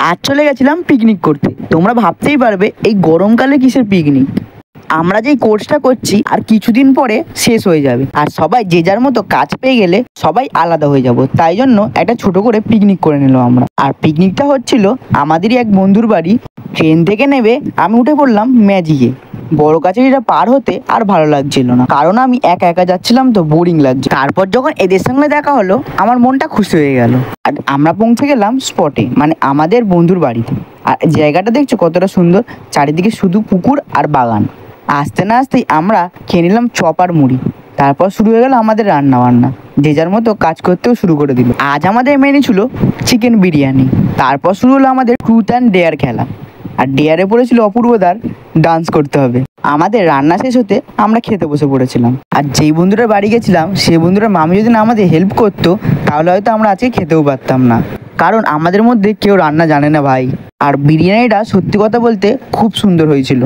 আজ চলে গেছিলাম পিকনিক করতে। তোমরা ভাবতেই পারবে এই গরমকালে কিসের পিকনিক। আমরা যেই কোর্সটা করছি আর কিছুদিন পরে শেষ হয়ে যাবে, আর সবাই যে যার মতো কাজ পেয়ে গেলে সবাই আলাদা হয়ে যাব। তাই জন্য একটা ছোট করে পিকনিক করে নিলাম আমরা। আর পিকনিকটা হচ্ছিল আমাদেরই এক বন্ধুর বাড়ি। ট্রেন থেকে নেবে আমি উঠে পড়লাম ম্যাজিকে। বড় কাছারিটা পার হতে আর ভালো লাগছিল না, কারণ আমি একা একা যাচ্ছিলাম তো বোরিং লাগছে। তারপর যখন এদের সঙ্গে দেখা হলো আমার মনটা খুশি হয়ে গেল। আর আমরা পৌঁছে গেলাম স্পটে, মানে আমাদের বন্ধুর বাড়িতে। আর জায়গাটা দেখছো কতটা সুন্দর, চারিদিকে শুধু পুকুর আর বাগান। আসতে না আসতেই আমরা খেয়ে নিলাম চপ আর মুড়ি। তারপর শুরু হয়ে গেল আমাদের রান্না বান্না, যে যার মতো কাজ করতেও শুরু করে দিল। আজ আমাদের মেনু ছিল চিকেন বিরিয়ানি। তারপর শুরু হলো আমাদের ট্রুথ অ্যান্ড ডেয়ার খেলা। আর ডেয়ারে পড়েছিল অপূর্বদার ডান্স করতে হবে। আমাদের রান্না শেষ হতে আমরা খেতে বসে পড়েছিলাম। আর যেই বন্ধুটার বাড়ি গেছিলাম সেই বন্ধুটার মামি যদি না আমাদের হেল্প করতো তাহলে হয়তো আমরা আজকে খেতেও পারতাম না, কারণ আমাদের মধ্যে কেউ রান্না জানে না ভাই। আর বিরিয়ানিটা সত্যি কথা বলতে খুব সুন্দর হয়েছিল।